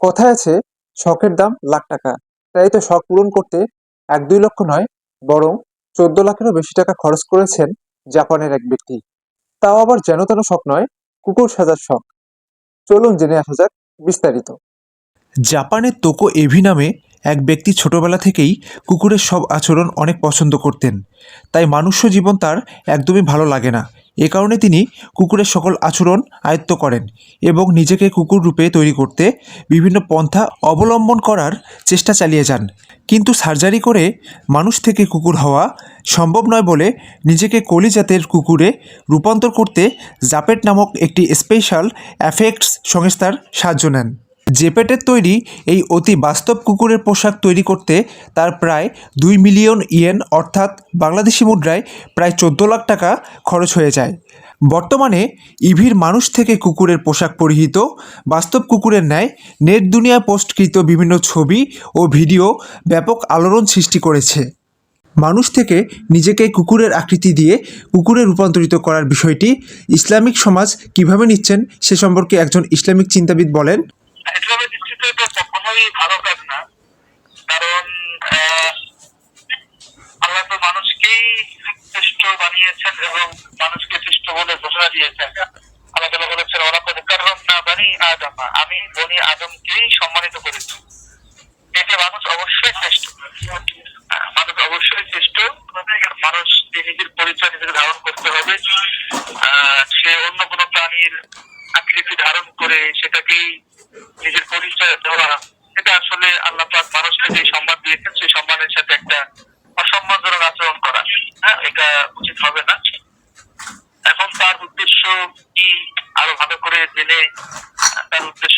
কথায় আছে, শখের দাম লাখ টাকা। তাই তো শখ পূরণ করতে 1-2 লক্ষ নয়, বরং 14 লাখেরও বেশি টাকা খরচ করেছেন জাপানের এক ব্যক্তি। তাও আবার যেন তেন শখ নয়, কুকুর সাজার শখ। চলুন জেনে আসা যাক বিস্তারিত। জাপানের তোকো এভি নামে এক ব্যক্তি ছোটবেলা থেকেই কুকুরের সব আচরণ অনেক পছন্দ করতেন। তাই মানুষ্য জীবন তার একদমই ভালো লাগে না। এ কারণে তিনি কুকুরের সকল আচরণ আয়ত্ত করেন এবং নিজেকে কুকুর রূপে তৈরি করতে বিভিন্ন পন্থা অবলম্বন করার চেষ্টা চালিয়ে যান। কিন্তু সার্জারি করে মানুষ থেকে কুকুর হওয়া সম্ভব নয় বলে নিজেকে কলি জাতের কুকুরে রূপান্তর করতে জাপেট নামক একটি স্পেশাল এফেক্টস সংস্থার সাহায্য নেন। জেপেটের তৈরি এই অতি বাস্তব কুকুরের পোশাক তৈরি করতে তার প্রায় 2 মিলিয়ন ইয়েন অর্থাৎ বাংলাদেশি মুদ্রায় প্রায় 14 লাখ টাকা খরচ হয়ে যায়। বর্তমানে ইভির মানুষ থেকে কুকুরের পোশাক পরিহিত বাস্তব কুকুরের ন্যায় নেট দুনিয়ায় পোস্টকৃত বিভিন্ন ছবি ও ভিডিও ব্যাপক আলোড়ন সৃষ্টি করেছে। মানুষ থেকে নিজেকে কুকুরের আকৃতি দিয়ে কুকুরে রূপান্তরিত করার বিষয়টি ইসলামিক সমাজ কিভাবে নিচ্ছেন সে সম্পর্কে একজন ইসলামিক চিন্তাবিদ বলেন, এভাবে দৃষ্টিতে এটা কখনোই ভালো কাজ না। কারণ আল্লাহ তো মানুষকেই শ্রেষ্ঠ বানিয়েছেন এবং মানুষকে শ্রেষ্ঠ বলে ঘোষণা দিয়েছেন। আল্লাহ তাআলা বলেছেন, ওয়ালাকাদ কাররামনা বানি আদম, আমি বনি আদমকেই সম্মানিত করেছি। এতে মানুষ অবশ্যই শ্রেষ্ঠ। মানুষ অবশ্যই শ্রেষ্ঠ। মানুষ নিজের পরিচয় নিজেকে ধারণ করতে হবে। সে অন্য কোনো প্রাণীর আকৃতি ধারণ করে সেটাকেই নিজের পরিচয় দেওয়া, এটা আসলে আল্লাহ পাক মানুষকে যে সম্মান দিয়েছেন সেই সম্মানের সাথে একটা অসম্মানজনক আচরণ করা, এটা উচিত হবে না। এখন তার উদ্দেশ্য কি আরো ভালো করে জেনে তার উদ্দেশ্য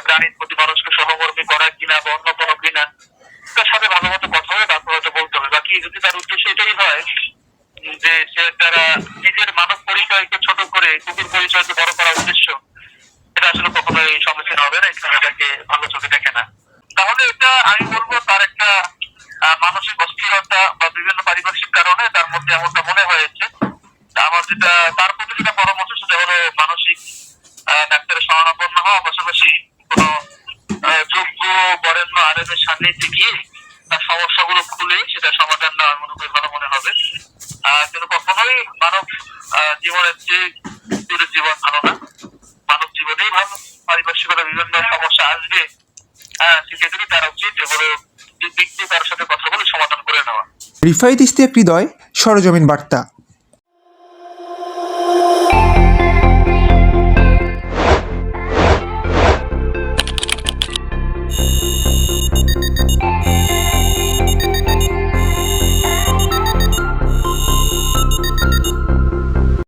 প্রাণীর প্রতি মানুষকে সহকর্মী করা কিনা বা অন্য কোনো কিনা, তার সাথে ভালো মতো কথা হবে, তারপর হয়তো বলতে হবে। বাকি যদি তার উদ্দেশ্য এটাই হয় যে সে তারা নিজের মানব পরিচয়কে ছোট করে কুকুর পরিচয়কে বড় করার উদ্দেশ্য, এটা আসলে কখনোই সম্মুখীন হবে না। ইসলাম এটাকে ভালো চোখে দেখে না। তাহলে এটা আমি বলবো তার একটা মানসিক অস্থিরতা বা বিভিন্ন পারিপার্শ্বিক কারণে তার মধ্যে এমনটা মনে হয়েছে। আমার যেটা তার প্রতি যেটা পরামর্শ সেটা হলো মানসিক ডাক্তারের শরণাপন্ন হওয়া, পাশাপাশি কোনো যোগ্য বরেণ্য আলেমের সান্নিধ্যে গিয়ে তার সমস্যাগুলো খুলে সেটা সমাধান নেওয়ার মনে করি ভালো মনে হবে। কিন্তু কখনোই মানব জীবনের চেয়ে কুকুরের জীবন ভালো না। মানব জীবনেই ভালো, পারিপার্শ্বিকতা বিভিন্ন সমস্যা আসবে, সেক্ষেত্রে তারা উচিত এগুলো দিক দিয়ে তার সাথে কথা বলে সমাধান করে নেওয়া। রিফায়েত ইশতিয়াক হৃদয়, সরেজমিন বার্তা।